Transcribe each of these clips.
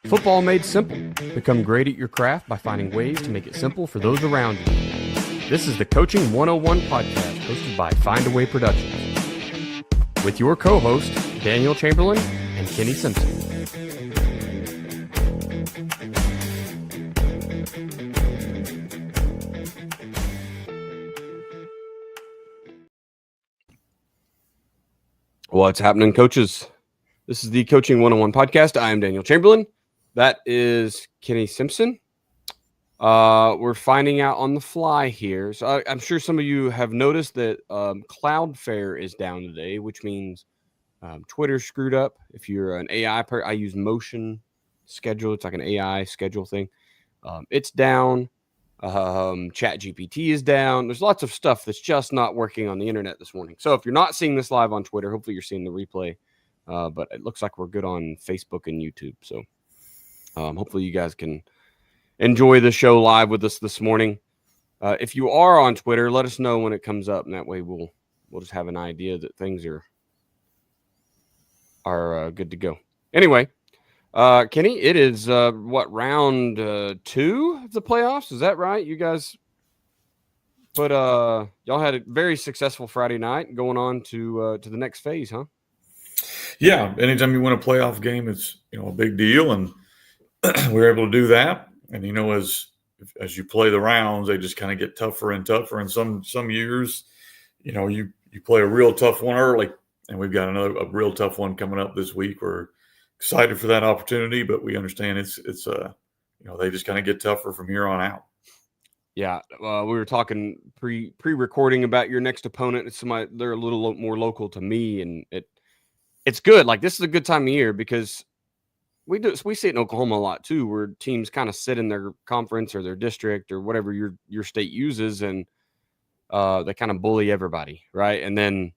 Football made simple. Become great at your craft by finding ways to make it simple for those around you. This is the Coaching 101 podcast hosted by Find a Way Productions with your co-hosts Daniel Chamberlain and Kenny Simpson. What's happening, coaches? This is the Coaching 101 podcast. I am Daniel Chamberlain. That is Kenny Simpson. We're finding out on the fly here. So I'm sure some of you have noticed that Cloudflare is down today, which means Twitter screwed up. If you're an AI I use Motion Schedule. It's like an AI schedule thing. It's down. ChatGPT is down. There's lots of stuff that's just not working on the internet this morning. So if you're not seeing this live on Twitter, hopefully you're seeing the replay. But it looks like we're good on Facebook and YouTube. So hopefully you guys can enjoy the show live with us this morning. If you are on Twitter, let us know when it comes up, and that way we'll just have an idea that things are good to go. Anyway, Kenny, it is round 2 of the playoffs? Is that right? You guys put y'all had a very successful Friday night, going on to the next phase, huh? Yeah, anytime you win a playoff game, it's a big deal, and we were able to do that. And as you play the rounds, they just kind of get tougher and tougher. And some years, you play a real tough one early, and we've got a real tough one coming up this week. We're excited for that opportunity, but we understand it's they just kind of get tougher from here on out. Yeah, we were talking pre-recording about your next opponent. It's somebody, they're a little more local to me, and it's good. Like, this is a good time of year because we see it in Oklahoma a lot too, where teams kind of sit in their conference or their district or whatever your state uses, and they kind of bully everybody, right? And then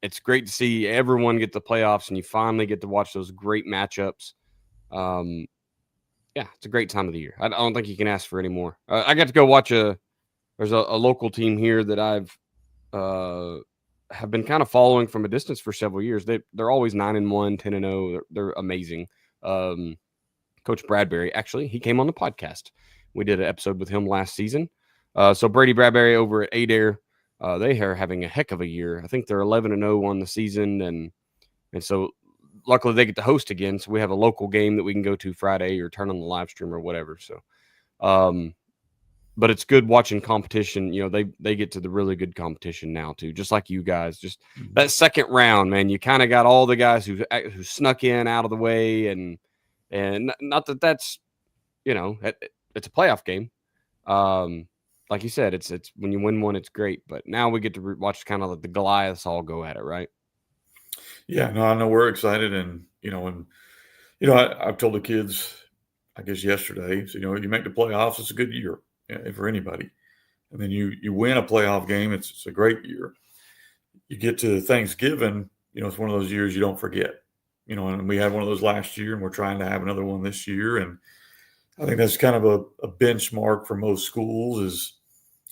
it's great to see everyone get the playoffs, and you finally get to watch those great matchups. Yeah, it's a great time of the year. I don't think you can ask for any more. I got to go watch there's a local team here that I've have been kind of following from a distance for several years. They're always 9-1, 10-0. They're amazing. Coach Bradbury, actually, he came on the podcast. We did an episode with him last season. So Brady Bradbury over at Adair, they are having a heck of a year. I think they're 11-0 on the season, and so luckily they get to host again. So we have a local game that we can go to Friday or turn on the live stream or whatever. So, but it's good watching competition. They get to the really good competition now too, just like you guys. Just that second round, man, you kind of got all the guys who snuck in out of the way, and not that that's it's a playoff game. Like you said, it's when you win one, it's great. But now we get to watch kind of like the Goliaths all go at it, right? Yeah, no, I know we're excited, and I've told the kids, I guess yesterday, so you make the playoffs, it's a good year for anybody, and then you win a playoff game, it's a great year. You get to Thanksgiving, it's one of those years you don't forget, and we had one of those last year, and we're trying to have another one this year, and I think that's kind of a benchmark for most schools is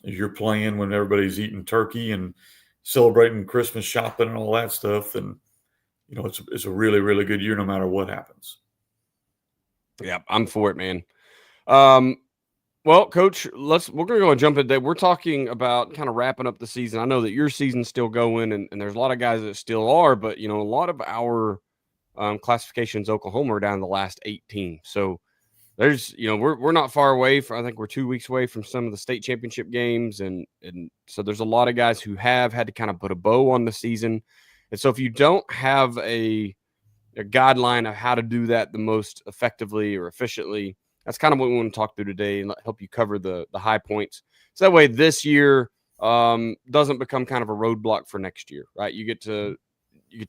you're playing when everybody's eating turkey and celebrating Christmas shopping and all that stuff, and it's a really, really good year no matter what happens. Yeah, I'm for it, man. Well, Coach, we're going to go and jump in today. We're talking about kind of wrapping up the season. I know that your season's still going, and there's a lot of guys that still are, but, a lot of our classifications, Oklahoma, are down to the last 18. So there's, we're not far away I think we're 2 weeks away from some of the state championship games. And so there's a lot of guys who have had to kind of put a bow on the season. And so if you don't have a guideline of how to do that the most effectively or efficiently, that's kind of what we want to talk through today and help you cover the high points. So that way this year doesn't become kind of a roadblock for next year, right? You get to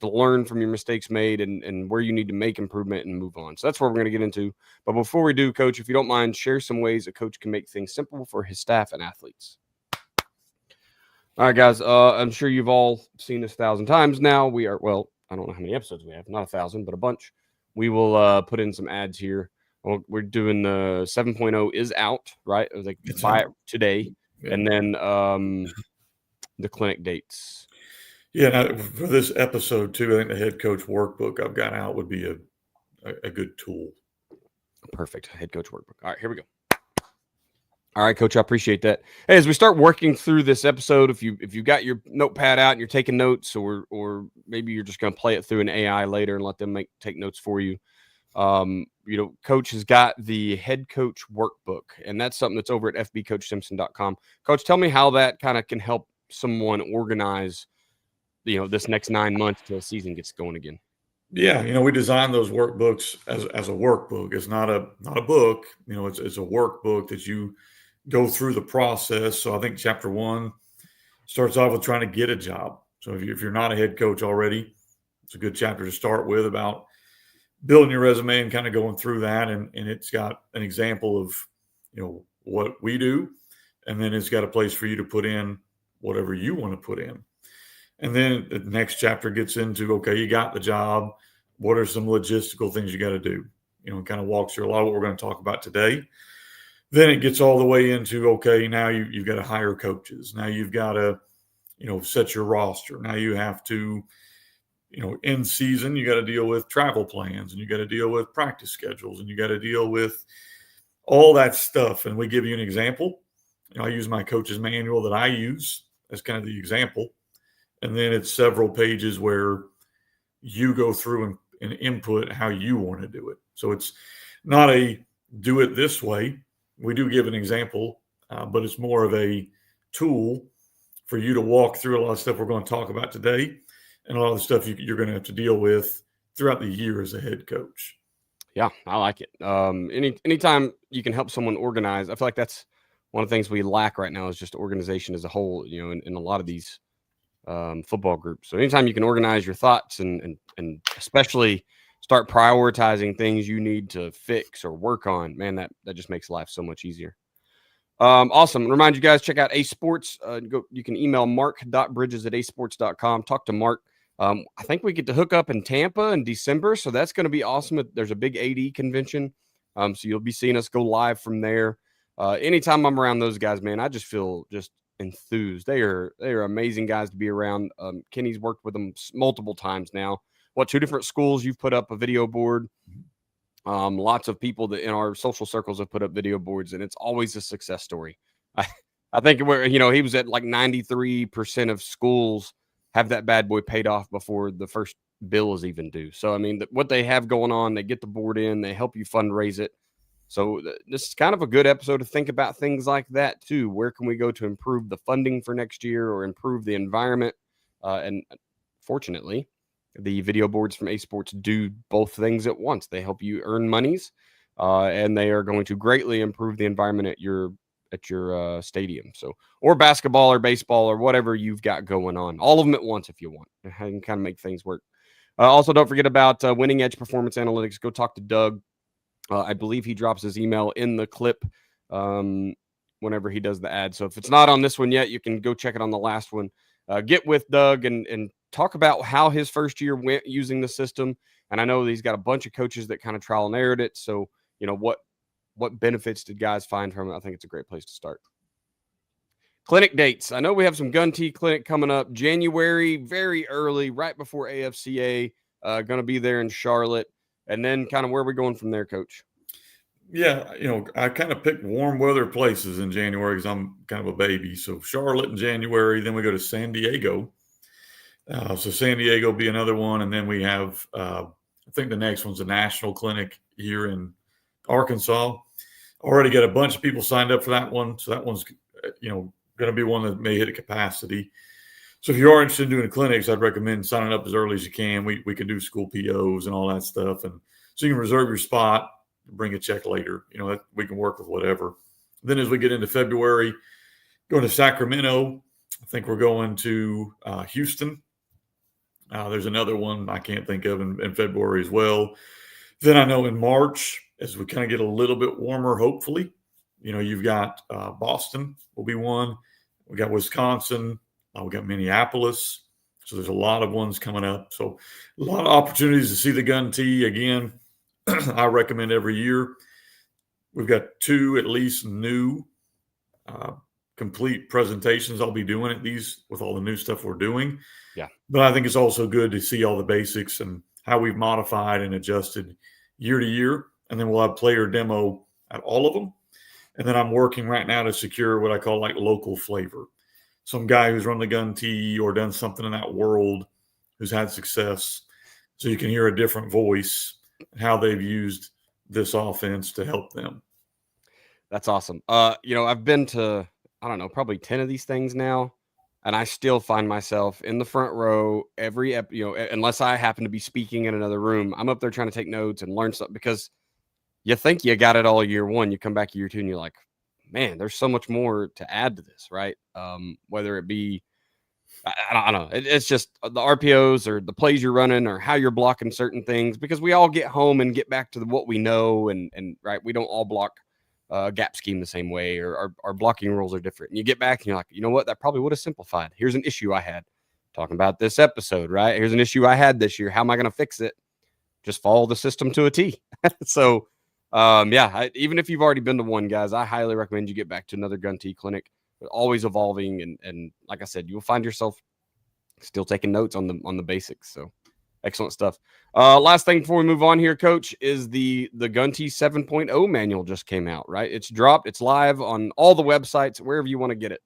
learn from your mistakes made and where you need to make improvement and move on. So that's what we're going to get into. But before we do, Coach, if you don't mind, share some ways a coach can make things simple for his staff and athletes. All right, guys, I'm sure you've all seen this 1,000 times now. I don't know how many episodes we have, not 1,000, but a bunch. We will put in some ads here. We're doing the 7.0 is out, right? It was like buy it today. Yeah. And then the clinic dates. Yeah, now for this episode too, I think the head coach workbook I've got out would be a good tool. Perfect. Head coach workbook. All right, here we go. All right, Coach, I appreciate that. Hey, as we start working through this episode, if you got your notepad out and you're taking notes, or maybe you're just going to play it through an AI later and let them take notes for you. Coach has got the head coach workbook, and that's something that's over at fbcoachsimpson.com. Coach, tell me how that kind of can help someone organize, this next 9 months till the season gets going again. Yeah, we designed those workbooks as a workbook. It's not a book. It's a workbook that you go through the process. So I think chapter 1 starts off with trying to get a job. So if you're not a head coach already, it's a good chapter to start with about building your resume and kind of going through that. And it's got an example of, what we do. And then it's got a place for you to put in whatever you want to put in. And then the next chapter gets into, okay, you got the job. What are some logistical things you got to do? Kind of walks through a lot of what we're going to talk about today. Then it gets all the way into, okay, now you've got to hire coaches. Now you've got to, set your roster. Now you have to, in season, you got to deal with travel plans, and you got to deal with practice schedules, and you got to deal with all that stuff. And we give you an example. I use my coach's manual that I use as kind of the example. And then it's several pages where you go through and input how you want to do it. So it's not a do it this way. We do give an example, but it's more of a tool for you to walk through a lot of stuff we're going to talk about today, and a lot of the stuff you're going to have to deal with throughout the year as a head coach. Yeah, I like it. Anytime you can help someone organize, I feel like that's one of the things we lack right now is just organization as a whole, in a lot of these football groups. So anytime you can organize your thoughts and especially start prioritizing things you need to fix or work on, man, that just makes life so much easier. Awesome. Remind you guys, check out Ace Sports. You can email mark.bridges@acesports.com. Talk to Mark. I think we get to hook up in Tampa in December, so that's going to be awesome. There's a big AD convention, so you'll be seeing us go live from there. Anytime I'm around those guys, man, I just feel just enthused. They are amazing guys to be around. Kenny's worked with them multiple times now. 2 different schools you've put up a video board. Lots of people that in our social circles have put up video boards, and it's always a success story. I think he was at like 93% of schools have that bad boy paid off before the first bill is even due. So, I mean, what they have going on, they get the board in, they help you fundraise it. So this is kind of a good episode to think about things like that too. Where can we go to improve the funding for next year or improve the environment? And fortunately, the video boards from Ace Sports do both things at once. They help you earn monies, and they are going to greatly improve the environment at your stadium. So, or basketball or baseball or whatever you've got going on. All of them at once if you want. I can kind of make things work. Also, don't forget about Winning Edge Performance Analytics. Go talk to Doug. I believe he drops his email in the clip whenever he does the ad. So if it's not on this one yet, you can go check it on the last one. Get with Doug and talk about how his first year went using the system. And I know he's got a bunch of coaches that kind of trial and errored it. So, what benefits did guys find from it? I think it's a great place to start. Clinic dates. I know we have some Gun Tea Clinic coming up January, very early, right before AFCA. Going to be there in Charlotte. And then kind of where are we going from there, Coach? Yeah, I kind of picked warm weather places in January because I'm kind of a baby. So Charlotte in January, then we go to San Diego. So San Diego will be another one. And then we have, I think the next one's a national clinic here in Arkansas. Already got a bunch of people signed up for that one. So that one's, going to be one that may hit a capacity. So if you are interested in doing clinics, I'd recommend signing up as early as you can. We can do school POs and all that stuff. And so you can reserve your spot, bring a check later. We can work with whatever. Then as we get into February, going to Sacramento. I think we're going to Houston. There's another one I can't think of in February as well. Then I know in March, as we kind of get a little bit warmer, hopefully, you've got Boston will be one. We got Wisconsin. We got Minneapolis. So there's a lot of ones coming up. So a lot of opportunities to see the Gun Tea. Again, I recommend every year. We've got 2 at least new complete presentations I'll be doing at these with all the new stuff we're doing. Yeah. But I think it's also good to see all the basics and how we've modified and adjusted year to year. And then we'll have player demo at all of them. And then I'm working right now to secure what I call like local flavor. Some guy who's run the gun tee or done something in that world who's had success. So you can hear a different voice and how they've used this offense to help them. That's awesome. I've been to, I don't know, probably 10 of these things now, and I still find myself in the front row unless I happen to be speaking in another room. I'm up there trying to take notes and learn something, because you think you got it all year one. You come back year two and you're like, man, there's so much more to add to this, right? Whether it be, I don't know. It's just the RPOs or the plays you're running or how you're blocking certain things, because we all get home and get back to what we know. And right, we don't all block gap scheme the same way, or our blocking rules are different. And you get back and you're like, you know what? That probably would have simplified. Here's an issue I had talking about this episode, right? Here's an issue I had this year. How am I going to fix it? Just follow the system to a T. So, even if you've already been to one, guys, I highly recommend you get back to another gun tee clinic. They're always evolving, and like I said, you'll find yourself still taking notes on the basics. So excellent stuff. Last thing before we move on here, Coach, is the gun tee 7.0 manual just came out, right? It's dropped. It's live on all the websites, wherever you want to get it.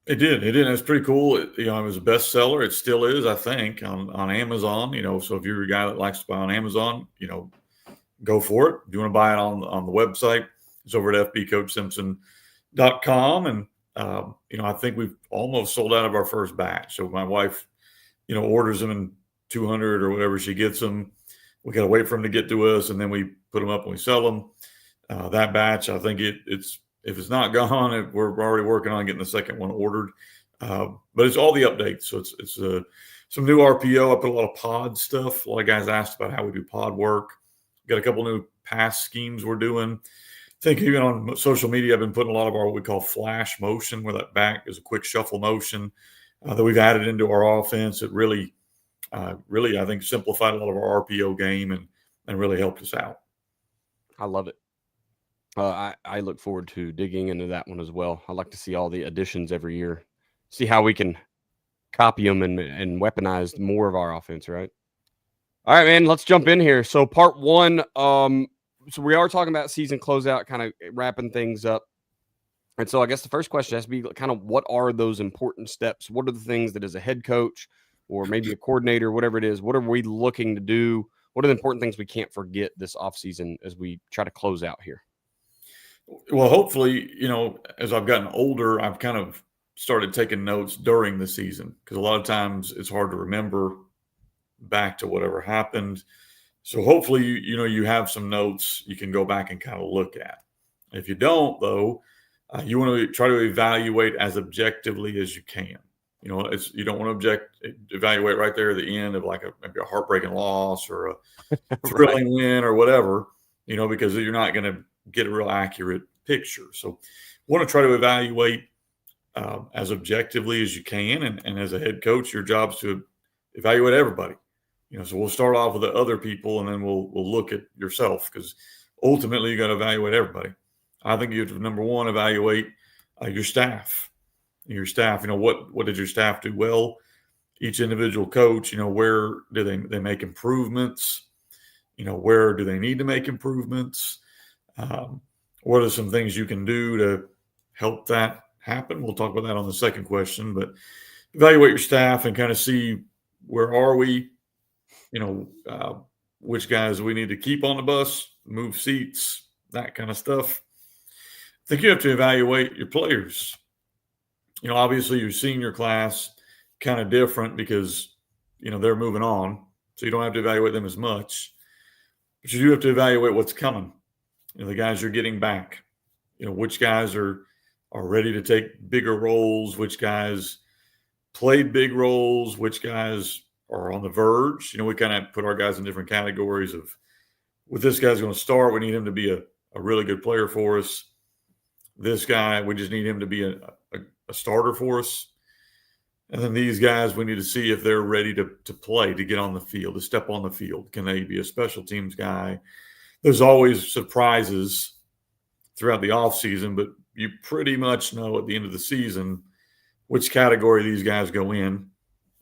It did. It's pretty cool. It was a bestseller. It still is, I think, on Amazon. So if you're a guy that likes to buy on Amazon, go for it. If you want to buy it on the website, it's over at fbcoachsimpson.com. And, I think we've almost sold out of our first batch. So my wife, orders them in 200 or whatever she gets them. We got to wait for them to get to us, and then we put them up and we sell them. That batch, I think it's if it's not gone, we're already working on getting the second one ordered. But it's all the updates. So it's some new RPO. I put a lot of pod stuff. A lot of guys asked about how we do pod work. Got a couple new pass schemes we're doing. I think even on social media, I've been putting a lot of our what we call flash motion, where that back is a quick shuffle motion that we've added into our offense. It really, I think, simplified a lot of our RPO game and really helped us out. I love it. I look forward to digging into that one as well. I like to see all the additions every year, see how we can copy them and weaponize more of our offense, right? All right, man, let's jump in here. So part one, so we are talking about season closeout, kind of wrapping things up. And so I guess the first question has to be kind of, what are those important steps? What are the things that as a head coach or maybe a coordinator, whatever it is, what are we looking to do? What are the important things we can't forget this offseason as we try to close out here? Well, hopefully, as I've gotten older, I've kind of started taking notes during the season, because a lot of times it's hard to remember back to whatever happened. So hopefully, you have some notes you can go back and kind of look at. If you don't, though, you want to try to evaluate as objectively as you can. You don't want to evaluate right there at the end of like maybe a heartbreaking loss or a thrilling win or whatever, because you're not going to get a real accurate picture. So want to try to evaluate as objectively as you can. And as a head coach, your job is to evaluate everybody. So we'll start off with the other people, and then we'll look at yourself, because ultimately you got to evaluate everybody. I think you have to, number one, evaluate your staff. Your staff, what did your staff do well? Each individual coach, where do they make improvements? Where do they need to make improvements? What are some things you can do to help that happen? We'll talk about that on the second question, but evaluate your staff and kind of see, where are we? Which guys we need to keep on the bus, move seats, that kind of stuff. I think you have to evaluate your players. Obviously your senior class kind of different because, they're moving on. So you don't have to evaluate them as much. But you do have to evaluate what's coming. The guys you're getting back. Which guys are ready to take bigger roles, which guys played big roles, which guys are on the verge. We kind of put our guys in different categories of, with this guy's going to start, we need him to be a really good player for us. This guy, we just need him to be a starter for us. And then these guys, we need to see if they're ready to play, to get on the field, to step on the field. Can they be a special teams guy? There's always surprises throughout the offseason, but you pretty much know at the end of the season which category these guys go in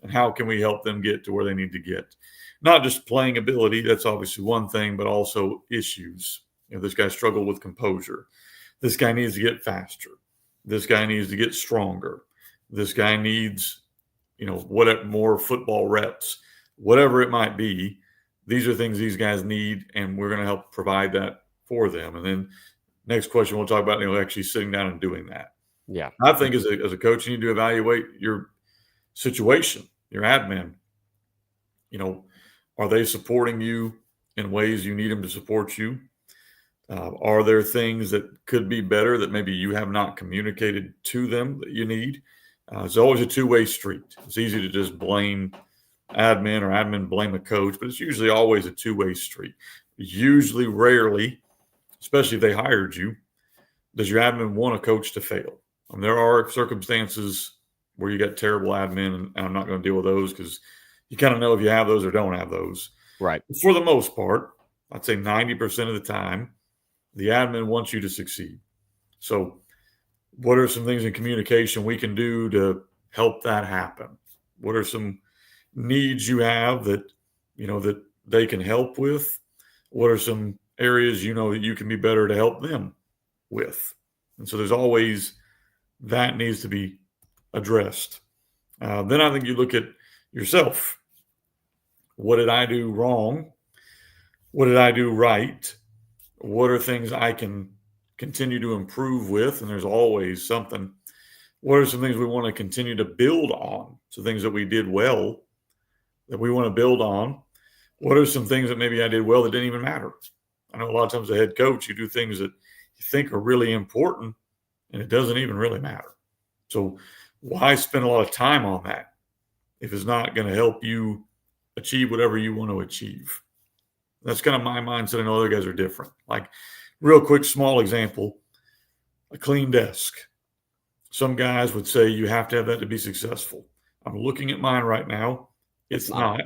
and how can we help them get to where they need to get. Not just playing ability, that's obviously one thing, but also issues. This guy struggled with composure. This guy needs to get faster. This guy needs to get stronger. This guy needs, what more football reps, whatever it might be. These are things these guys need, and we're going to help provide that for them. And then next question we'll talk about, actually sitting down and doing that. Yeah. I think as a coach, you need to evaluate your situation, your admin. Are they supporting you in ways you need them to support you? Are there things that could be better that maybe you have not communicated to them that you need? It's always a two-way street. It's easy to just blame admin or admin blame a coach, but it's usually always a two-way street. Usually, rarely, especially if they hired you, does your admin want a coach to fail? There are circumstances where you got terrible admin, and I'm not going to deal with those because you kind of know if you have those or don't have those. Right. But for the most part, I'd say 90% of the time, the admin wants you to succeed. So what are some things in communication we can do to help that happen? What are some needs you have that they can help with? What are some areas that you can be better to help them with? And so there's always that needs to be addressed. Then I think you look at yourself. What did I do wrong? What did I do right? What are things I can continue to improve with? And there's always something. What are some things we want to continue to build on? So things that we did well that we want to build on. What are some things that maybe I did well that didn't even matter? I know a lot of times as a head coach, you do things that you think are really important and it doesn't even really matter. So why spend a lot of time on that if it's not going to help you achieve whatever you want to achieve? That's kind of my mindset. I know other guys are different. Like, real quick, small example, a clean desk. Some guys would say you have to have that to be successful. I'm looking at mine right now. It's not.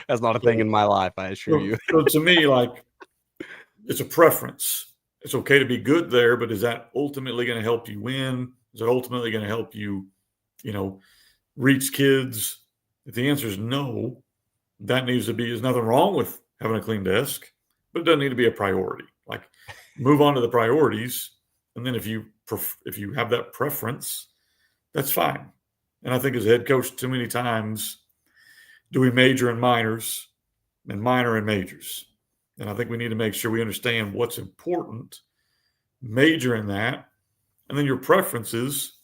That's not a thing in my life, I assure you. So to me, it's a preference. It's okay to be good there, but is that ultimately going to help you win? Is it ultimately going to help you, reach kids? If the answer is no, that needs to be, there's nothing wrong with having a clean desk, but it doesn't need to be a priority. Move on to the priorities. And then if you have that preference, that's fine. And I think as a head coach, too many times do we major in minors and minor in majors. And I think we need to make sure we understand what's important, major in that, and then your preferences,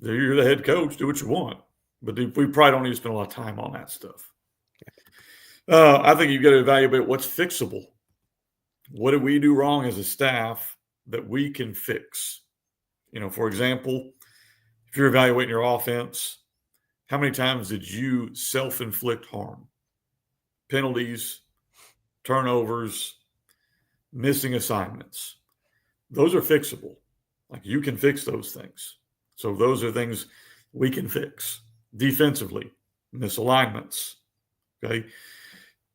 you're the head coach, do what you want. But we probably don't need to spend a lot of time on that stuff. I think you've got to evaluate what's fixable. What did we do wrong as a staff that we can fix? For example, if you're evaluating your offense, how many times did you self-inflict harm? Penalties, turnovers, missing assignments. Those are fixable. You can fix those things. So those are things we can fix. Defensively, misalignments. Okay.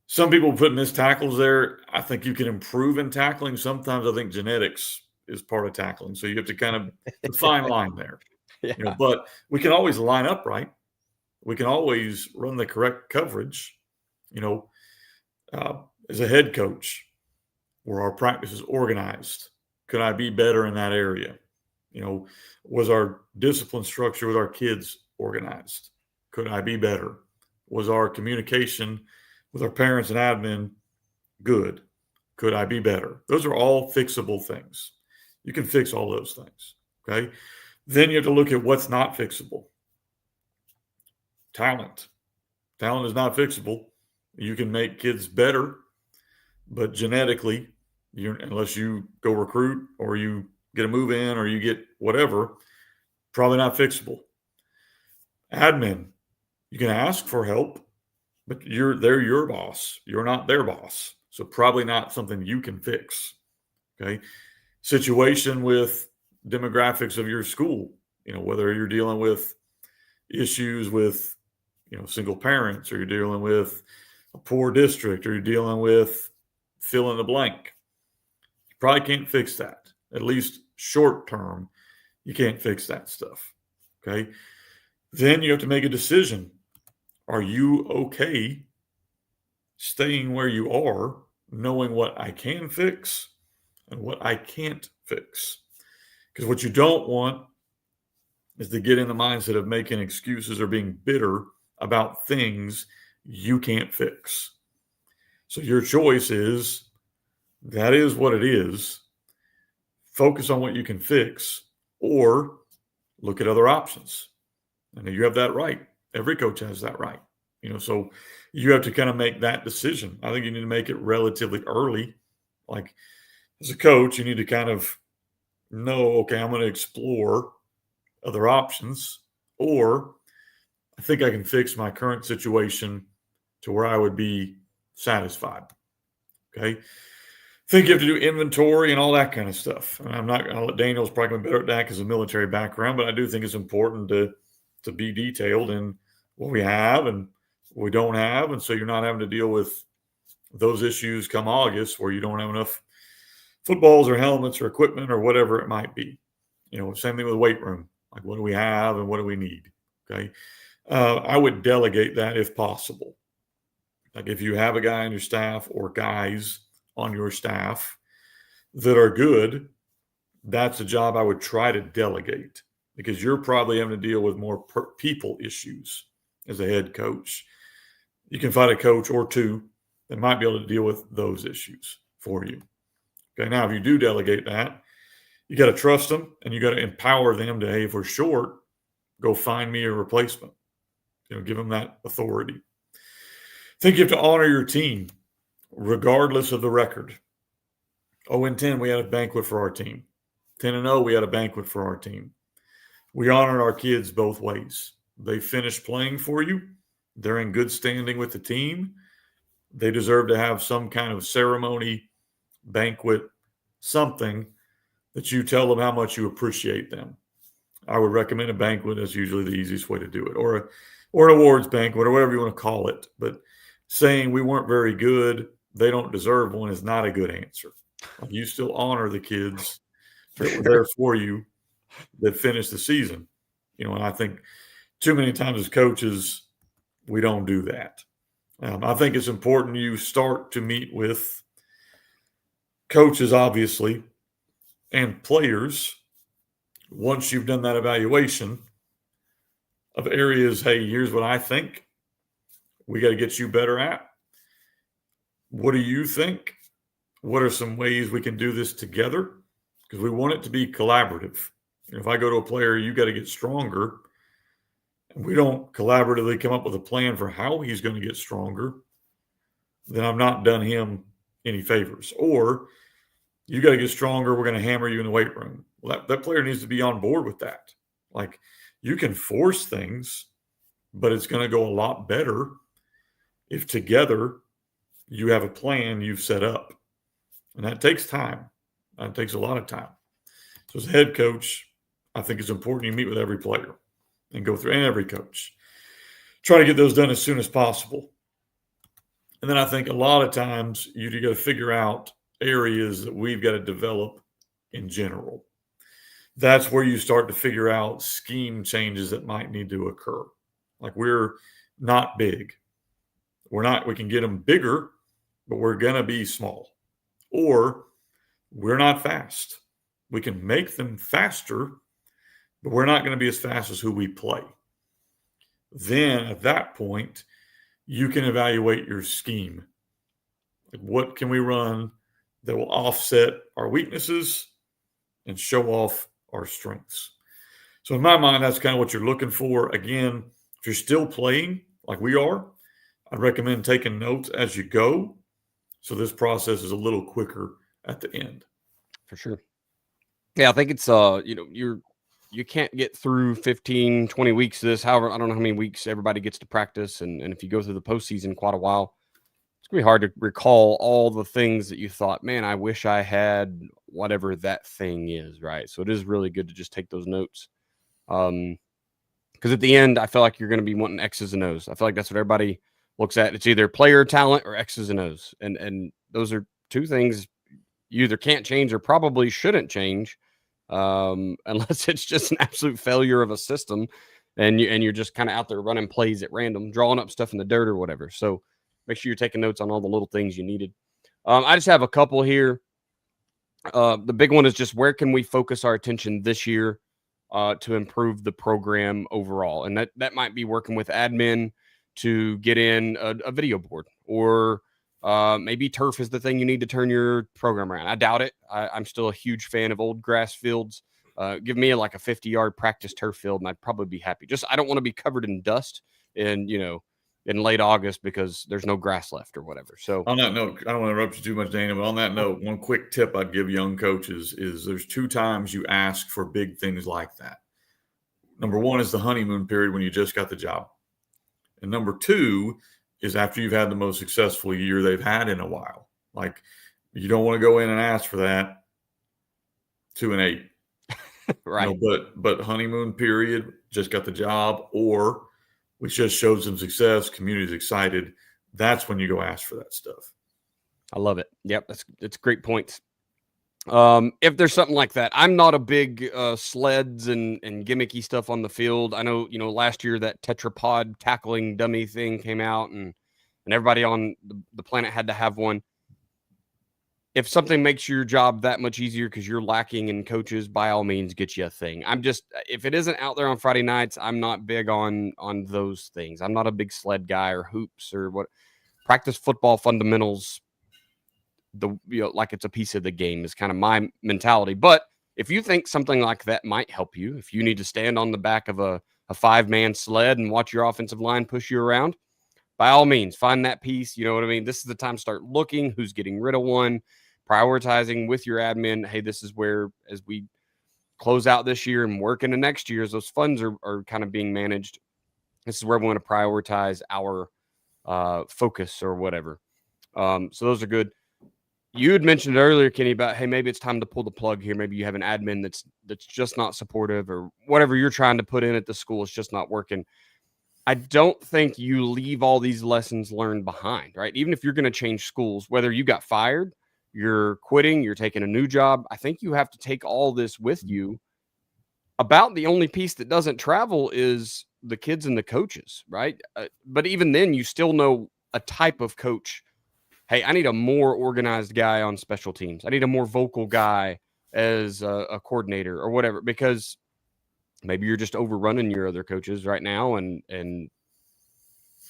Some people put missed tackles there. I think you can improve in tackling. Sometimes I think genetics is part of tackling. So you have to kind of the fine line there. Yeah. But we can always line up right. We can always run the correct coverage. As a head coach, were our practices organized? Could I be better in that area? Was our discipline structure with our kids organized? Could I be better? Was our communication with our parents and admin good? Could I be better? Those are all fixable things. You can fix all those things. Okay. Then you have to look at what's not fixable. Talent. Talent is not fixable. You can make kids better, but genetically, unless you go recruit or you get a move in or you get whatever, probably not fixable. Admin, you can ask for help, but they're your boss. You're not their boss. So probably not something you can fix. Okay. Situation with demographics of your school, whether you're dealing with issues with, single parents, or you're dealing with a poor district, or you're dealing with fill in the blank. You probably can't fix that, at least short term. You can't fix that stuff. Okay. Then you have to make a decision. Are you okay staying where you are, knowing what I can fix and what I can't fix? Because what you don't want is to get in the mindset of making excuses or being bitter about things you can't fix. So your choice is that is what it is. Focus on what you can fix or look at other options. And you have that right. Every coach has that right. So you have to kind of make that decision. I think you need to make it relatively early. Like as a coach, you need to kind of know, okay, I'm going to explore other options, or I think I can fix my current situation to where I would be satisfied. Okay. I think you have to do inventory and all that kind of stuff. And I'm not going to let Daniel's probably better at that because of military background, but I do think it's important to be detailed in what we have and what we don't have. And so you're not having to deal with those issues come August where you don't have enough footballs or helmets or equipment or whatever it might be. Same thing with the weight room. Like, what do we have and what do we need? Okay. I would delegate that if possible. Like if you have a guy on your staff or guys on your staff that are good, that's a job I would try to delegate because you're probably having to deal with more people issues as a head coach. You can find a coach or two that might be able to deal with those issues for you. Okay, now if you do delegate that, you got to trust them and you got to empower them to, hey, if we're short, go find me a replacement. Give them that authority. I think you have to honor your team regardless of the record. 0-10, we had a banquet for our team. 10-0, we had a banquet for our team. We honored our kids both ways. They finished playing for you. They're in good standing with the team. They deserve to have some kind of ceremony, banquet, something that you tell them how much you appreciate them. I would recommend a banquet. That's usually the easiest way to do it, or an awards banquet, or whatever you want to call it. But saying we weren't very good, they don't deserve one is not a good answer. You still honor the kids that were there for you that finished the season. And I think too many times as coaches, we don't do that. I think it's important you start to meet with coaches, obviously, and players once you've done that evaluation of areas. Hey, here's what I think we got to get you better at. What do you think? What are some ways we can do this together? Because we want it to be collaborative. If I go to a player, you got to get stronger, and we don't collaboratively come up with a plan for how he's going to get stronger, then I've not done him any favors. Or you got to get stronger, we're going to hammer you in the weight room. Well, that player needs to be on board with that. Like, you can force things, but it's going to go a lot better if together you have a plan you've set up. And that takes time. That takes a lot of time. So as a head coach, I think it's important you meet with every player and go through, and every coach. Try to get those done as soon as possible. And then I think a lot of times you got to figure out areas that we've got to develop in general. That's where you start to figure out scheme changes that might need to occur. Like, we're not big. We can get them bigger, but we're going to be small. Or we're not fast. We can make them faster, but we're not going to be as fast as who we play. Then at that point, you can evaluate your scheme. Like, what can we run that will offset our weaknesses and show off our strengths? So in my mind, that's kind of what you're looking for. Again, if you're still playing like we are, I'd recommend taking notes as you go, so this process is a little quicker at the end. For sure. Yeah, I think it's you can't get through 15, 20 weeks of this. However, I don't know how many weeks everybody gets to practice, and if you go through the postseason quite a while, it's gonna be hard to recall all the things that you thought, man, I wish I had whatever that thing is, right? So it is really good to just take those notes. Because at the end, I feel like you're going to be wanting X's and O's. I feel like that's what everybody looks at. It's either player talent or X's and O's. And those are two things you either can't change or probably shouldn't change unless it's just an absolute failure of a system, and you're just kind of out there running plays at random, drawing up stuff in the dirt or whatever. So make sure you're taking notes on all the little things you needed. I just have a couple here. The big one is just where can we focus our attention this year to improve the program overall, and that might be working with admin to get in a video board, or maybe turf is the thing you need to turn your program around. I doubt it. I'm still a huge fan of old grass fields. Give me like a 50-yard practice turf field, and I'd probably be happy. Just I don't want to be covered in dust and in late August because there's no grass left or whatever. So on that note, I don't want to interrupt you too much, Dana, but on that note, one quick tip I'd give young coaches is there's 2 times you ask for big things like that. Number 1 is the honeymoon period when you just got the job. And number 2 is after you've had the most successful year they've had in a while. Like, you don't want to go in and ask for that 2-8. right. But honeymoon period, just got the job, or we just showed some success, community's excited. That's when you go ask for that stuff. I love it. Yep, that's great points. If there's something like that, I'm not a big sleds and gimmicky stuff on the field. I know, last year that tetrapod tackling dummy thing came out, and everybody on the planet had to have one. If something makes your job that much easier because you're lacking in coaches, by all means, get you a thing. If it isn't out there on Friday nights, I'm not big on those things. I'm not a big sled guy or hoops or what. Practice football fundamentals, like it's a piece of the game is kind of my mentality. But if you think something like that might help you, if you need to stand on the back of a 5-man sled and watch your offensive line push you around, by all means, find that piece. You know what I mean? This is the time to start looking who's getting rid of one, prioritizing with your admin. Hey, this is where, as we close out this year and work into next year, as those funds are kind of being managed, this is where we want to prioritize our focus or whatever. So those are good. You had mentioned earlier, Kenny, about, hey, maybe it's time to pull the plug here. Maybe you have an admin that's just not supportive, or whatever you're trying to put in at the school is just not working. I don't think you leave all these lessons learned behind, right? Even if you're going to change schools, whether you got fired, you're quitting, you're taking a new job, I think you have to take all this with you. About the only piece that doesn't travel is the kids and the coaches, right? But even then, you still know a type of coach. Hey, I need a more organized guy on special teams. I need a more vocal guy as a coordinator or whatever, because maybe you're just overrunning your other coaches right now, and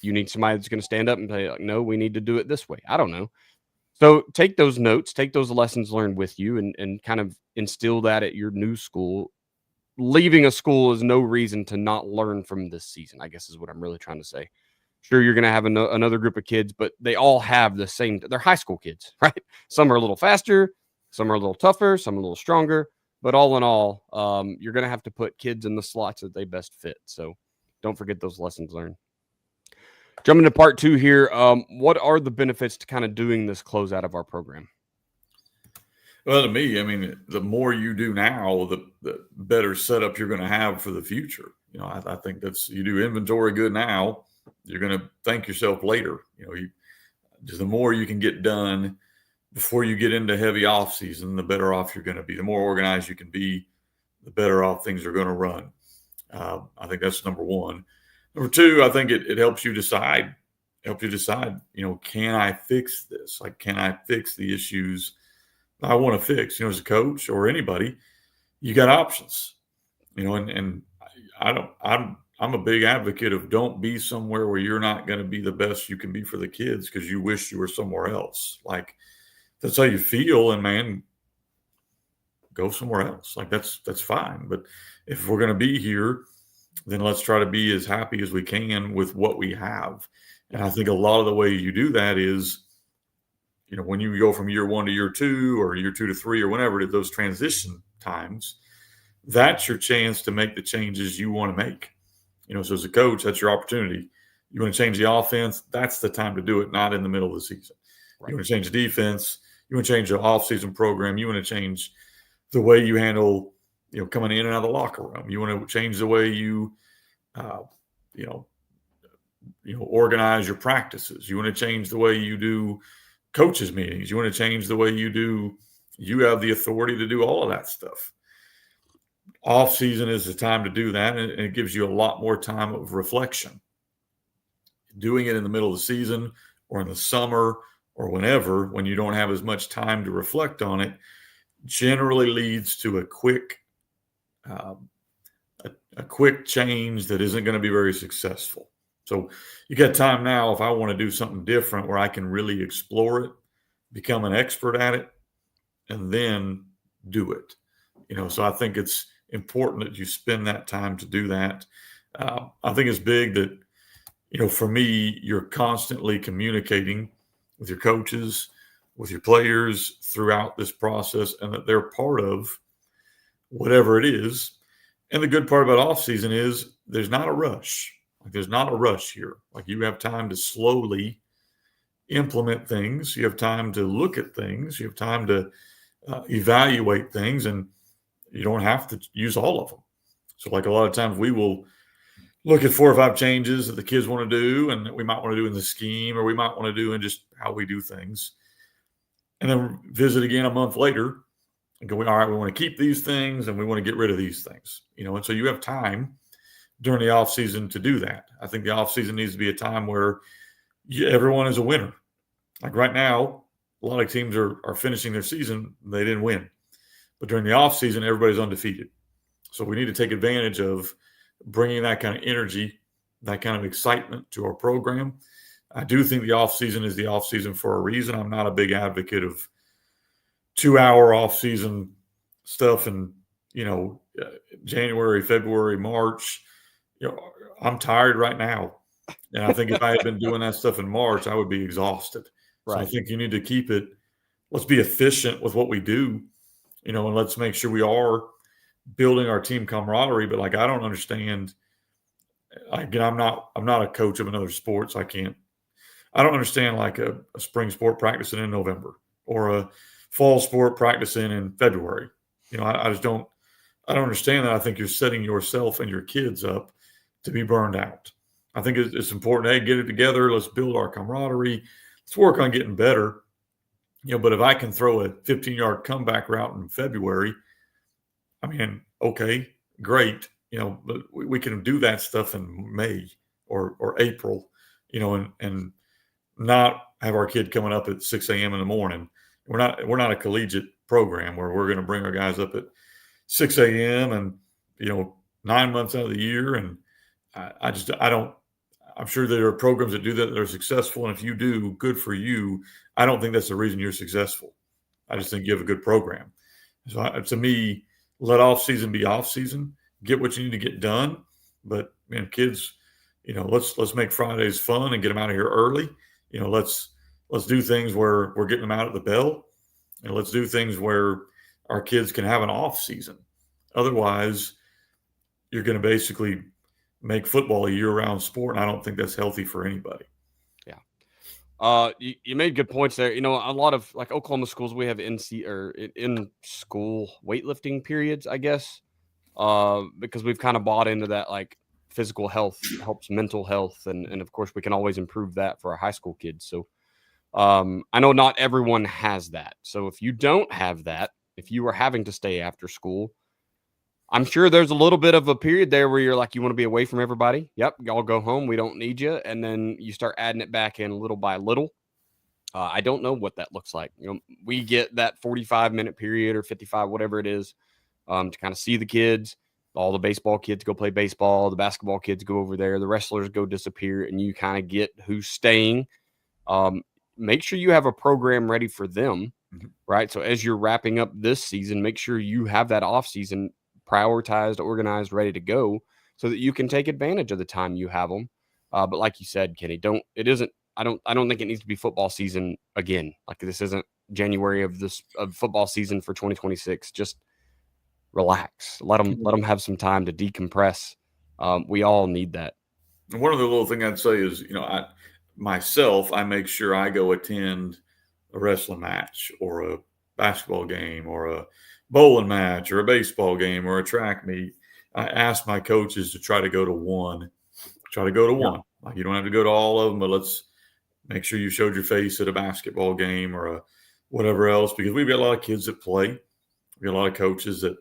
you need somebody that's going to stand up and say, like, no, we need to do it this way. I don't know. So take those notes, take those lessons learned with you, and kind of instill that at your new school. Leaving a school is no reason to not learn from this season, I guess is what I'm really trying to say. Sure, you're going to have another group of kids, but they all have the same. They're high school kids, right? Some are a little faster, some are a little tougher, some are a little stronger. But all in all, you're going to have to put kids in the slots that they best fit. So don't forget those lessons learned. Jumping to part 2 here, what are the benefits to kind of doing this closeout of our program? Well, to me, I mean, the more you do now, the better setup you're going to have for the future. I think you do inventory good now, you're going to thank yourself later. Just the more you can get done before you get into heavy off season, the better off you're going to be. The more organized you can be, the better off things are going to run. I think that's number 1. Number 2, I think it helps you decide. Can I fix this? Like, can I fix the issues I want to fix? As a coach or anybody, you got options. And I'm a big advocate of don't be somewhere where you're not going to be the best you can be for the kids because you wish you were somewhere else. Like, that's how you feel, and man, go somewhere else. Like, that's fine. But if we're going to be here, then let's try to be as happy as we can with what we have. And I think a lot of the way you do that is, when you go from year 1 to year 2 or year 2 to 3 or whenever it is, those transition times, that's your chance to make the changes you want to make. So as a coach, that's your opportunity. You want to change the offense, that's the time to do it, not in the middle of the season. Right. You want to change the defense, you want to change the off-season program, you want to change the way you handle, coming in and out of the locker room. You want to change the way you, organize your practices. You want to change the way you do coaches meetings. You want to change the way you have the authority to do all of that stuff. off season is the time to do that, and it gives you a lot more time of reflection. Doing it in the middle of the season or in the summer or whenever, when you don't have as much time to reflect on it, generally leads to a quick change that isn't going to be very successful. So you got time now, if I want to do something different where I can really explore it, become an expert at it, and then do it. So I think it's important that you spend that time to do that. I think it's big that, for me, you're constantly communicating with your coaches, with your players throughout this process, and that they're part of whatever it is. And the good part about off season is there's not a rush. There's not a rush here. You have time to slowly implement things. You have time to look at things. You have time to evaluate things, and you don't have to use all of them. So a lot of times we will look at 4 or 5 changes that the kids want to do and that we might want to do in the scheme, or we might want to do in just how we do things. And then visit again a month later and go, all right, we want to keep these things and we want to get rid of these things. And so you have time during the off season to do that. I think the off season needs to be a time where everyone is a winner. Right now, a lot of teams are finishing their season, they didn't win. But during the off season, everybody's undefeated. So we need to take advantage of bringing that kind of energy, that kind of excitement to our program. I do think the off season is the off season for a reason. I'm not a big advocate of 2-hour off season stuff in, January, February, March. I'm tired right now. And I think if I had been doing that stuff in March, I would be exhausted. Right. So I think you need to keep it. Let's be efficient with what we do, and let's make sure we are building our team camaraderie. But I don't understand. Again, I'm not a coach of another sport, so I don't understand a spring sport practicing in November or a fall sport practicing in February. I just don't understand that. I think you're setting yourself and your kids up to be burned out. I think it's important. Hey, get it together. Let's build our camaraderie. Let's work on getting better. But if I can throw a 15-yard comeback route in February, okay, great. But we can do that stuff in May or April, and not have our kid coming up at 6 a.m. in the morning. We're not a collegiate program where we're going to bring our guys up at 6 a.m. and 9 months out of the year. And I'm sure there are programs that do that are successful. And if you do, good for you. I don't think that's the reason you're successful. I just think you have a good program. So to me, let off season be off season. Get what you need to get done. But kids, let's make Fridays fun and get them out of here early. Let's do things where we're getting them out at the bell, and let's do things where our kids can have an off season. Otherwise, you're going to basically make football a year-round sport, and I don't think that's healthy for anybody. Yeah. You made good points there. A lot of Oklahoma schools, we have in school weightlifting periods, I guess, because we've kind of bought into that physical health helps mental health, and of course we can always improve that for our high school kids. So I know not everyone has that. So if you don't have that, if you are having to stay after school, I'm sure there's a little bit of a period there where you're you want to be away from everybody. Yep, y'all go home. We don't need you. And then you start adding it back in little by little. I don't know what that looks like. We get that 45-minute period or 55, whatever it is, to kind of see the kids. All the baseball kids go play baseball. The basketball kids go over there. The wrestlers go disappear, and you kind of get who's staying. Make sure you have a program ready for them, right? So as you're wrapping up this season, make sure you have that off season prioritized, organized, ready to go, so that you can take advantage of the time you have them. But like you said, Kenny, I don't think it needs to be football season again. This isn't January of football season for 2026. Just relax. Let them have some time to decompress. We all need that. And one of the little thing I'd say is, I make sure I go attend a wrestling match or a basketball game or a bowling match or a baseball game or a track meet. I ask my coaches to try to go to one. You don't have to go to all of them, but let's make sure you showed your face at a basketball game or a whatever else, because we've got a lot of kids that play. We got a lot of coaches that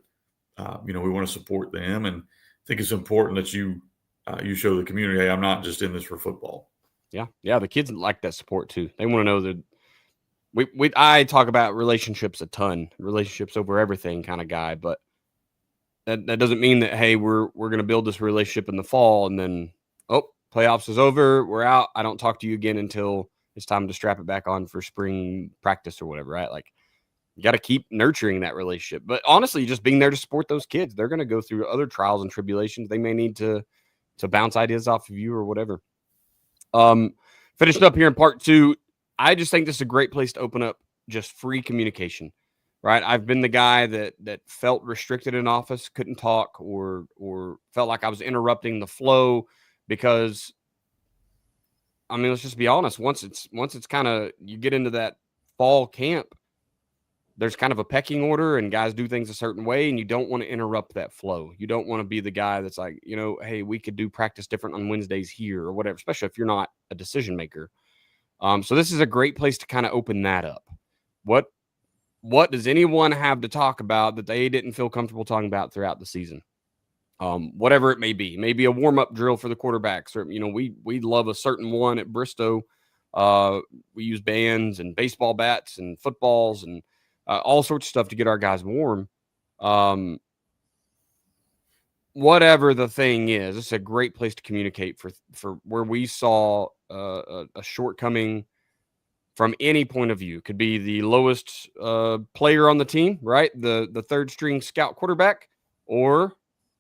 We want to support them, and I think it's important that you show the community, hey, I'm not just in this for football. Yeah. The kids like that support too. They want to know that I talk about relationships a ton, relationships over everything kind of guy, but that doesn't mean that, hey, we're going to build this relationship in the fall and then, playoffs is over, we're out. I don't talk to you again until it's time to strap it back on for spring practice or whatever, right? Like, you got to keep nurturing that relationship. But honestly, just being there to support those kids, they're going to go through other trials and tribulations. They may need to bounce ideas off of you or whatever. Finishing up here in part 2, I just think this is a great place to open up just free communication, right? I've been the guy that felt restricted in office, couldn't talk, or felt like I was interrupting the flow because, I mean, let's just be honest. Once it's kind of, you get into that fall camp, there's kind of a pecking order and guys do things a certain way, and you don't want to interrupt that flow. You don't want to be the guy that's like, hey, we could do practice different on Wednesdays here or whatever, especially if you're not a decision maker. So this is a great place to kind of open that up. What does anyone have to talk about that they didn't feel comfortable talking about throughout the season? Whatever it may be. Maybe a warm-up drill for the quarterbacks, or we love a certain one at Bristow. We use bands and baseball bats and footballs and all sorts of stuff to get our guys warm. Whatever the thing is, it's a great place to communicate for where we saw a shortcoming from any point of view. Could be the lowest player on the team, right? The third string scout quarterback,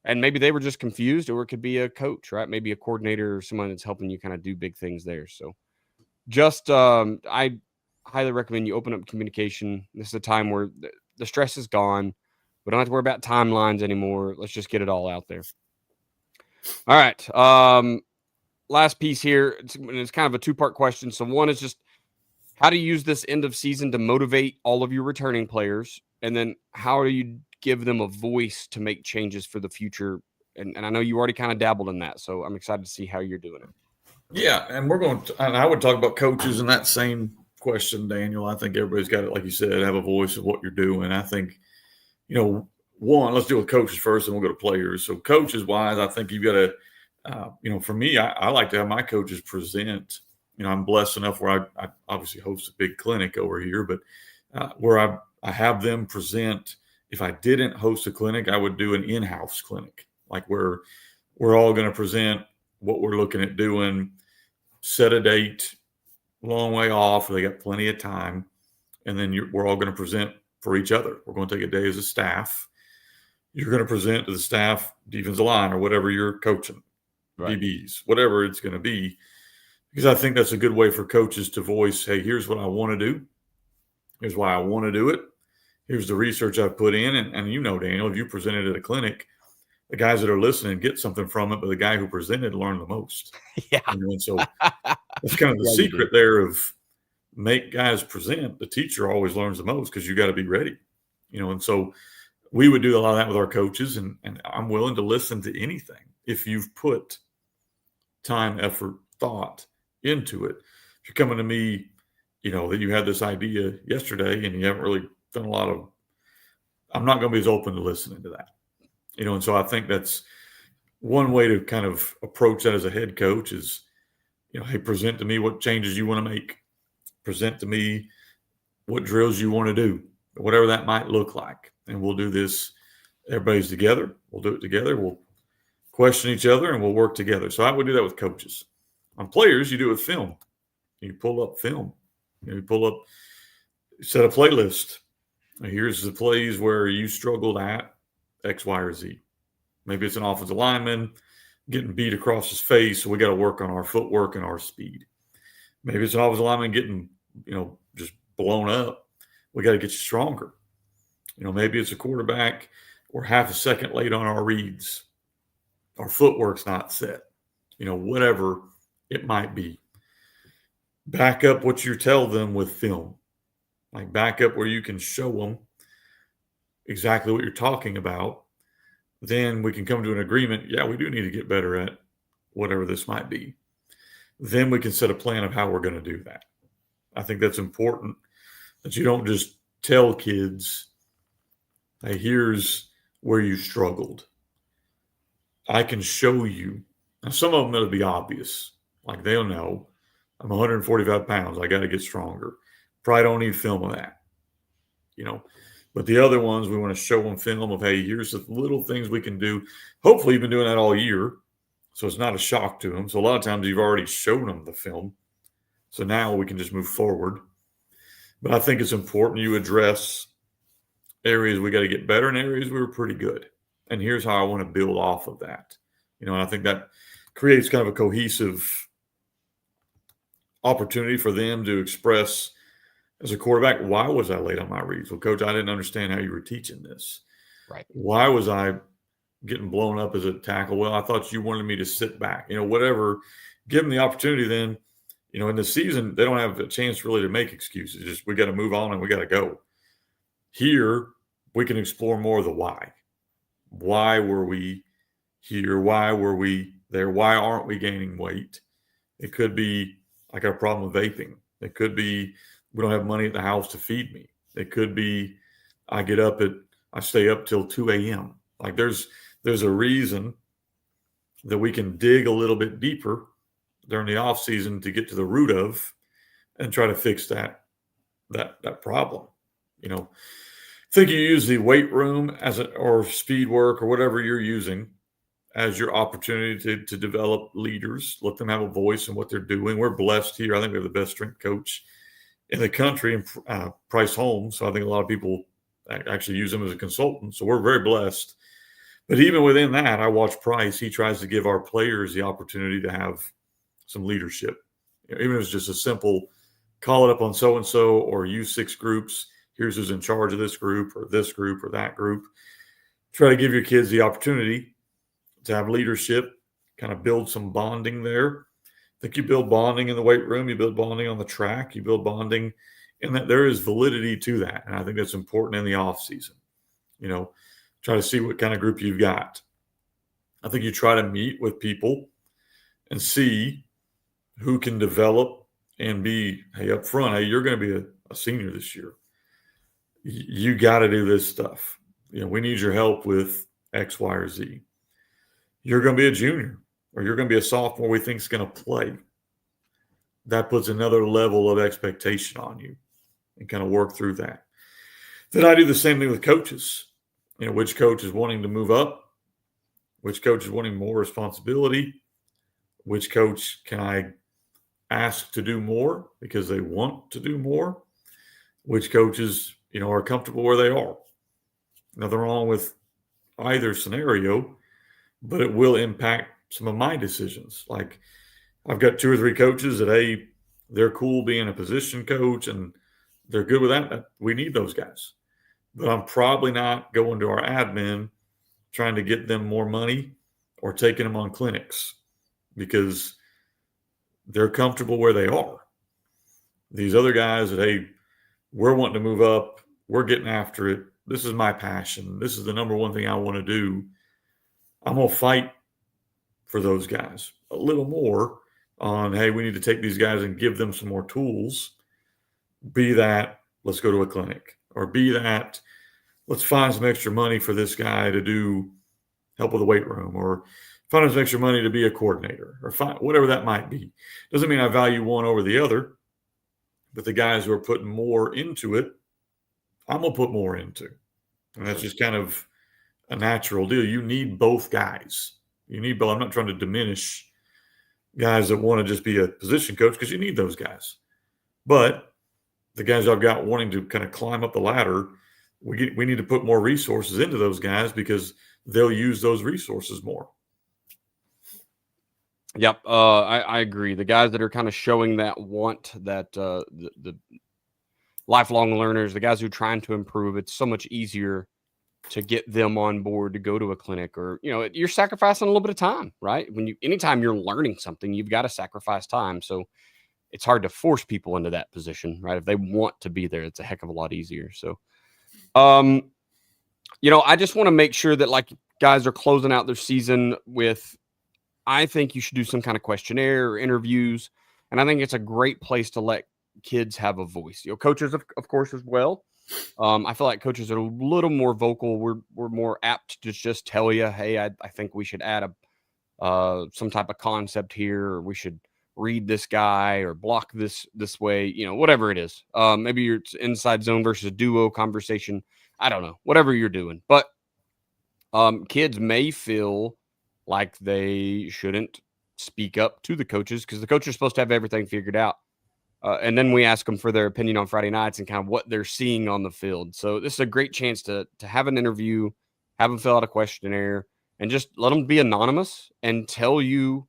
and maybe they were just confused, or it could be a coach, right? Maybe a coordinator or someone that's helping you kind of do big things there. So just, I highly recommend you open up communication. This is a time where the stress is gone. We don't have to worry about timelines anymore. Let's just get it all out there. All right. Last piece here. It's kind of a 2-part question. So one is just how to use this end of season to motivate all of your returning players. And then how do you give them a voice to make changes for the future? And I know you already kind of dabbled in that, so I'm excited to see how you're doing it. Yeah, and and I would talk about coaches in that same question, Daniel. I think everybody's got to, like you said, have a voice of what you're doing. I think, one, let's deal with coaches first, and we'll go to players. So coaches wise, I think you've got to, for me, I like to have my coaches present. I'm blessed enough where I obviously host a big clinic over here, but where I have them present. If I didn't host a clinic, I would do an in-house clinic, like where we're all going to present what we're looking at doing, set a date, long way off, they got plenty of time, and then we're all going to present for each other. We're going to take a day as a staff. You're going to present to the staff, defensive line, or whatever you're coaching, right. DBs, whatever it's going to be, because I think that's a good way for coaches to voice, hey, here's what I want to do. Here's why I want to do it. Here's the research I've put in. And Daniel, if you presented at a clinic, the guys that are listening get something from it, but the guy who presented learned the most. Yeah. And so that's kind of the secret there of make guys present. The teacher always learns the most because you got to be ready. And so we would do a lot of that with our coaches, and I'm willing to listen to anything if you've put time, effort, thought into it. If you're coming to me, that you had this idea yesterday and you haven't really done a lot of, I'm not going to be as open to listening to that. And so I think that's one way to kind of approach that as a head coach is, hey, present to me what changes you want to make. Present to me what drills you want to do, whatever that might look like. And we'll do this. Everybody's together. We'll do it together. We'll question each other and we'll work together. So I would do that with coaches. On players, you do it with film. You pull up film. Set a playlist. Here's the plays where you struggled at X, Y, or Z. Maybe it's an offensive lineman getting beat across his face, so we got to work on our footwork and our speed. Maybe it's an offensive lineman getting, just blown up. We got to get you stronger. Maybe it's a quarterback. We're half a second late on our reads. Our footwork's not set. Whatever it might be. Back up what you tell them with film. Like back up where you can show them exactly what you're talking about. Then we can come to an agreement. Yeah, we do need to get better at whatever this might be. Then we can set a plan of how we're going to do that. I think that's important that you don't just tell kids, hey, here's where you struggled. I can show you. Now, some of them it'll be obvious. Like they'll know I'm 145 pounds. I got to get stronger. Probably don't need film of that, you know. But the other ones, we want to show them film of, hey, here's the little things we can do. Hopefully, you've been doing that all year, so it's not a shock to them. So a lot of times, you've already shown them the film. So now we can just move forward. But I think it's important you address areas we got to get better and areas we were pretty good. And here's how I want to build off of that. You know, and I think that creates kind of a cohesive opportunity for them to express as a quarterback, why was I late on my reads? Well, coach, I didn't understand how you were teaching this. Right. Why was I getting blown up as a tackle? Well, I thought you wanted me to sit back, you know, whatever. Give them the opportunity then, you know, in the season, they don't have a chance really to make excuses. Just we got to move on and we got to go. Here, we can explore more of the why. Why were we here? Why were we there? Why aren't we gaining weight? It could be I got a problem with vaping. It could be we don't have money at the house to feed me. It could be I stay up till 2 a.m. Like there's a reason that we can dig a little bit deeper during the off season to get to the root of and try to fix that problem. You know, I think you use the weight room or speed work or whatever you're using as your opportunity to develop leaders, let them have a voice in what they're doing. We're blessed here. I think we have the best strength coach in the country, and Price Holmes. So I think a lot of people actually use him as a consultant. So we're very blessed. But even within that, I watch Price. He tries to give our players the opportunity to have some leadership. You know, even if it's just a simple call it up on so-and-so or use 6 groups. Here's who's in charge of this group or that group. Try to give your kids the opportunity to have leadership, kind of build some bonding there. I think you build bonding in the weight room, you build bonding on the track, you build bonding, and that there is validity to that. And I think that's important in the off season. You know, try to see what kind of group you've got. I think you try to meet with people and see who can develop and be, hey, up front, hey, you're going to be a senior this year. You got to do this stuff. You know, we need your help with X, Y, or Z. You're going to be a junior or you're going to be a sophomore we think is going to play. That puts another level of expectation on you and kind of work through that. Then I do the same thing with coaches. You know, which coach is wanting to move up? Which coach is wanting more responsibility? Which coach can I ask to do more because they want to do more? Which coaches, you know, are comfortable where they are? Nothing wrong with either scenario, but it will impact some of my decisions. Like I've got 2 or 3 coaches that, hey, they're cool being a position coach and they're good with that. We need those guys. But I'm probably not going to our admin trying to get them more money or taking them on clinics because they're comfortable where they are. These other guys that, hey, we're wanting to move up. We're getting after it. This is my passion. This is the number one thing I want to do. I'm going to fight for those guys a little more on, hey, we need to take these guys and give them some more tools. Be that, let's go to a clinic. Or be that, let's find some extra money for this guy to do help with the weight room. Or find some extra money to be a coordinator. Or whatever that might be. Doesn't mean I value one over the other. But the guys who are putting more into it, I'm going to put more into. And that's just kind of a natural deal. You need both guys. You need both. I'm not trying to diminish guys that want to just be a position coach because you need those guys. But the guys I've got wanting to kind of climb up the ladder, we need to put more resources into those guys because they'll use those resources more. Yep, I agree. The guys that are kind of showing that want, that the lifelong learners, the guys who are trying to improve, it's so much easier to get them on board to go to a clinic, or, you know, you're sacrificing a little bit of time, right? Anytime you're learning something, you've got to sacrifice time. So it's hard to force people into that position, right? If they want to be there, it's a heck of a lot easier. So, you know, I just want to make sure that, like, guys are closing out their season with, I think you should do some kind of questionnaire or interviews. And I think it's a great place to let kids have a voice. You know, coaches, of course, as well. I feel like coaches are a little more vocal. We're more apt to just tell you, hey, I think we should add some type of concept here, or we should read this guy or block this way, whatever it is. Maybe it's inside zone versus duo conversation. I don't know, whatever you're doing. But kids may feel like they shouldn't speak up to the coaches because the coach is supposed to have everything figured out. And then we ask them for their opinion on Friday nights and kind of what they're seeing on the field. So this is a great chance to have an interview, have them fill out a questionnaire, and just let them be anonymous and tell you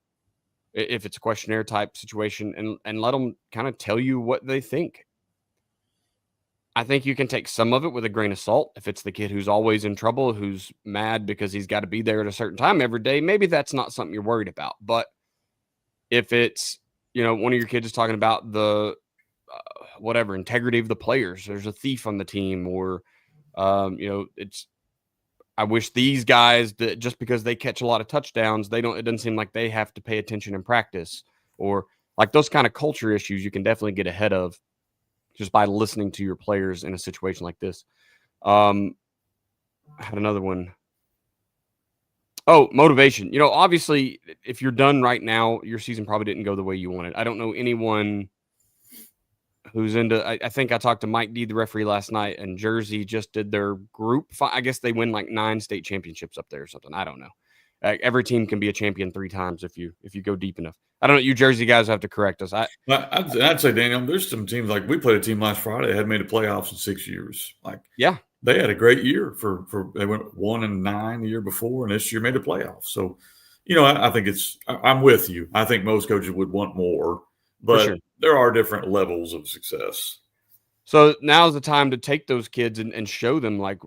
if it's a questionnaire type situation, and let them kind of tell you what they think. I think you can take some of it with a grain of salt. If it's the kid who's always in trouble, who's mad because he's got to be there at a certain time every day, maybe that's not something you're worried about. But if it's, one of your kids is talking about the whatever integrity of the players, there's a thief on the team, or it's, I wish these guys that just because they catch a lot of touchdowns, it doesn't seem like they have to pay attention in practice, or like those kind of culture issues you can definitely get ahead of just by listening to your players in a situation like this. I had another one. Oh, motivation. Obviously, if you're done right now, your season probably didn't go the way you wanted. I don't know anyone who's into. I think I talked to Mike D, the referee, last night, and Jersey just did their group. I guess they win like 9 state championships up there or something. I don't know. Every team can be a champion 3 times if you go deep enough. I don't know. You Jersey guys have to correct us. I'd say, Daniel, there's some teams like we played a team last Friday that had made the playoffs in 6 years. Like, yeah, they had a great year they went 1-9 the year before, and this year made the playoffs. So, I think I'm with you. I think most coaches would want more, but there are different levels of success. So now's the time to take those kids and show them, like,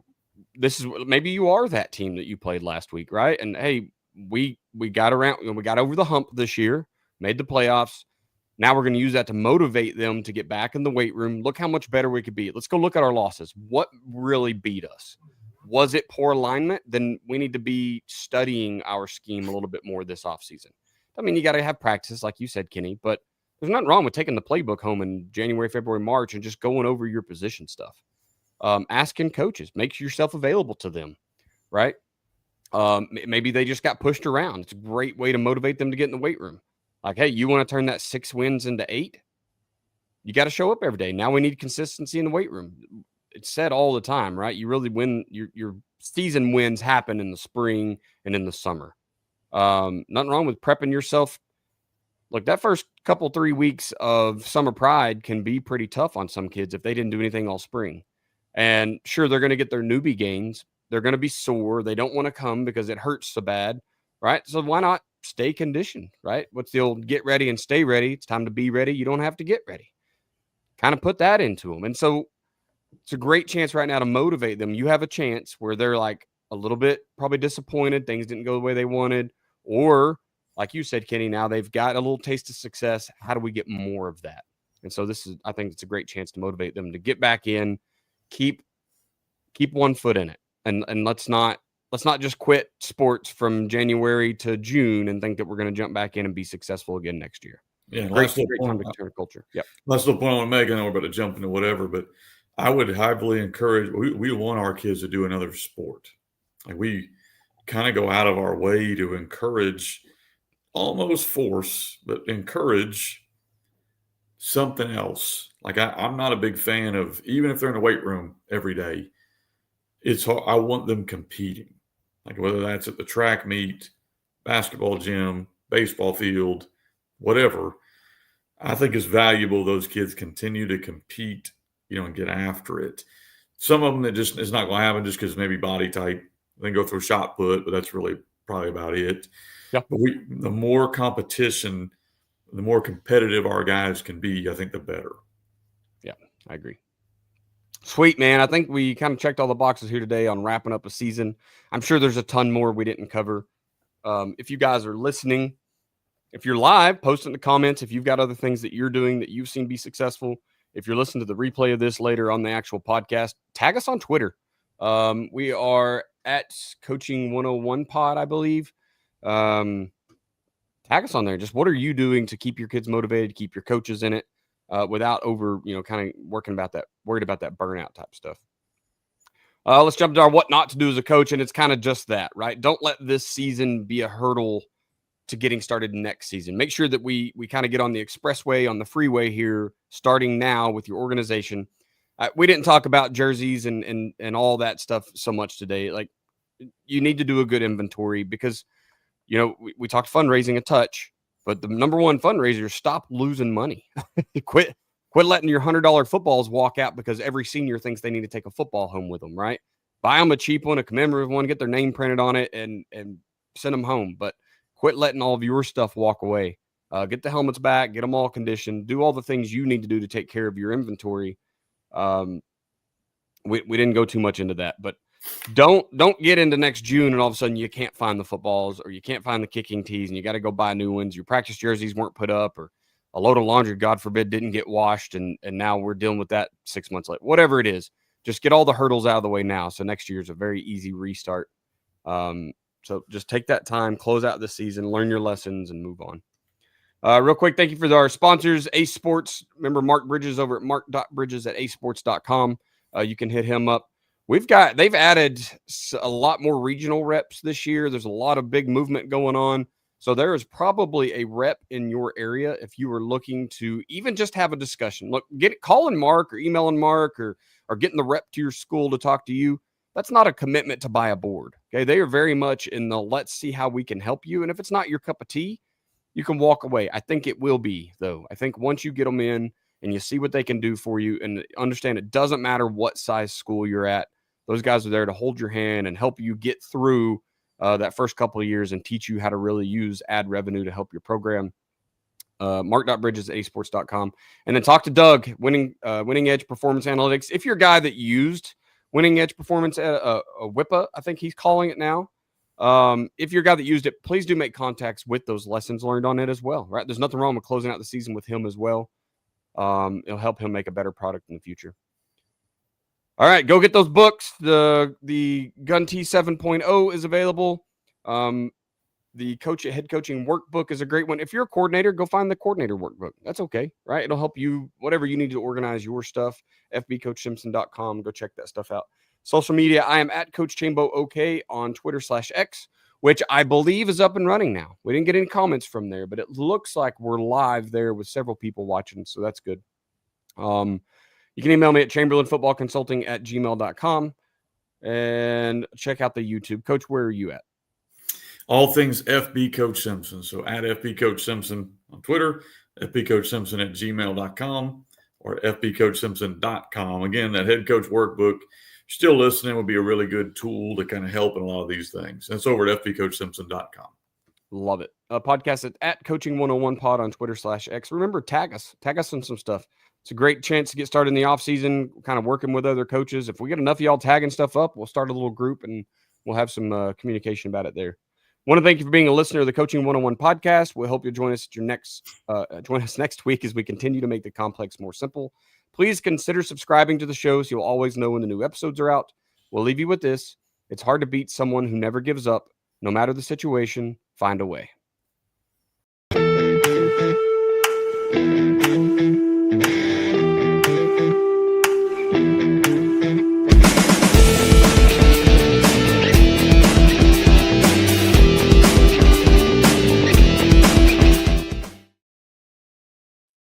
this is, maybe you are that team that you played last week, right? And hey, we got over the hump this year, made the playoffs. Now we're going to use that to motivate them to get back in the weight room. Look how much better we could be. Let's go look at our losses. What really beat us? Was it poor alignment? Then we need to be studying our scheme a little bit more this offseason. I mean, you got to have practice, like you said, Kenny, but there's nothing wrong with taking the playbook home in January, February, March and just going over your position stuff. Asking coaches, make yourself available to them, right? Maybe they just got pushed around. It's a great way to motivate them to get in the weight room. Like, hey, you want to turn that 6 wins into 8? You got to show up every day. Now we need consistency in the weight room. It's said all the time, right? You really win. Your season wins happen in the spring and in the summer. Nothing wrong with prepping yourself. Look, that first 3 weeks of summer pride can be pretty tough on some kids if they didn't do anything all spring. And sure, they're going to get their newbie gains. They're going to be sore. They don't want to come because it hurts so bad, right? So why not stay conditioned, right? What's the old get ready and stay ready? It's time to be ready. You don't have to get ready. Kind of put that into them. And so it's a great chance right now to motivate them. You have a chance where they're like a little bit probably disappointed. Things didn't go the way they wanted. Or like you said, Kenny, now they've got a little taste of success. How do we get more of that? And so I think it's a great chance to motivate them to get back in, keep one foot in it. And let's not just quit sports from January to June and think that we're going to jump back in and be successful again next year. Yeah, great time to turn culture. Yeah, last little point I want to make. I know we're about to jump into whatever, but I would highly encourage. We want our kids to do another sport. Like, we kind of go out of our way to encourage, almost force, but encourage something else. Like, I'm not a big fan of, even if they're in the weight room every day, it's hard. I want them competing, like whether that's at the track meet, basketball gym, baseball field, whatever. I think it's valuable those kids continue to compete, and get after it. Some of them that just is not going to happen just because maybe body type. Then go through shot put, but that's really probably about it. Yeah. But the more competition, the more competitive our guys can be, I think the better. Yeah, I agree. Sweet, man. I think we kind of checked all the boxes here today on wrapping up a season. I'm sure there's a ton more we didn't cover. If you guys are listening, if you're live, post in the comments. If you've got other things that you're doing that you've seen be successful, if you're listening to the replay of this later on the actual podcast, tag us on Twitter. We are at Coaching 101 Pod, I believe. Tag us on there. Just what are you doing to keep your kids motivated, keep your coaches in it? without kind of worried about that burnout type stuff. Let's jump to our what not to do as a coach, and it's kind of just that, right? Don't let this season be a hurdle to getting started next season. Make sure that we kind of get on the expressway, on the freeway here, starting now with your organization. We didn't talk about jerseys and all that stuff so much today. Like, you need to do a good inventory because, we talked fundraising a touch, but the number one fundraiser, stop losing money. Quit letting your $100 footballs walk out because every senior thinks they need to take a football home with them, right? Buy them a cheap one, a commemorative one, get their name printed on it, and send them home. But quit letting all of your stuff walk away. Get the helmets back, get them all conditioned, do all the things you need to do to take care of your inventory. We didn't go too much into that, but don't get into next June and all of a sudden you can't find the footballs or you can't find the kicking tees and you got to go buy new ones. Your practice jerseys weren't put up, or a load of laundry, God forbid, didn't get washed, and now we're dealing with that 6 months later. Whatever it is, just get all the hurdles out of the way now. So next year's a very easy restart. So just take that time, close out the season, learn your lessons, and move on. Real quick, thank you for our sponsors, Ace Sports. Remember Mark Bridges over at mark.bridges@acesports.com. You can hit him up. They've added a lot more regional reps this year. There's a lot of big movement going on. So there is probably a rep in your area if you were looking to even just have a discussion. Look, calling Mark or emailing Mark or getting the rep to your school to talk to you. That's not a commitment to buy a board. Okay. They are very much in the let's see how we can help you. And if it's not your cup of tea, you can walk away. I think it will be, though. I think once you get them in and you see what they can do for you and understand it doesn't matter what size school you're at, those guys are there to hold your hand and help you get through that first couple of years and teach you how to really use ad revenue to help your program. Mark.bridges@acesports.com. And then talk to Doug, Winning Edge Performance Analytics. If you're a guy that used Winning Edge Performance, a WIPA, I think he's calling it now. If you're a guy that used it, please do make contacts with those lessons learned on it as well, right? There's nothing wrong with closing out the season with him as well. It'll help him make a better product in the future. All right, go get those books. The Gun T 7.0 is available. The head coaching workbook is a great one. If you're a coordinator, go find the coordinator workbook. That's okay, right? It'll help you, whatever you need to organize your stuff. FBCoachSimpson.com. Go check that stuff out. Social media, I am at Coach Chambo OK on Twitter/X, which I believe is up and running now. We didn't get any comments from there, but it looks like we're live there with several people watching, so that's good. You can email me at chamberlainfootballconsulting@gmail.com and check out the YouTube. Coach, where are you at? All things FB Coach Simpson. So at FB Coach Simpson on Twitter, fbcoachsimpson@gmail.com, or fbcoachsimpson.com. Again, that head coach workbook, still listening, would be a really good tool to kind of help in a lot of these things. That's over at fbcoachsimpson.com. Love it. Podcast at Coaching101pod on Twitter/X. Remember, tag us on some stuff. It's a great chance to get started in the off season, kind of working with other coaches. If we get enough of y'all tagging stuff up, we'll start a little group and we'll have some communication about it there. Want to thank you for being a listener of the Coaching 101 podcast. We hope you'll join us next week as we continue to make the complex more simple. Please consider subscribing to the show so you'll always know when the new episodes are out. We'll leave you with this. It's hard to beat someone who never gives up. No matter the situation, find a way.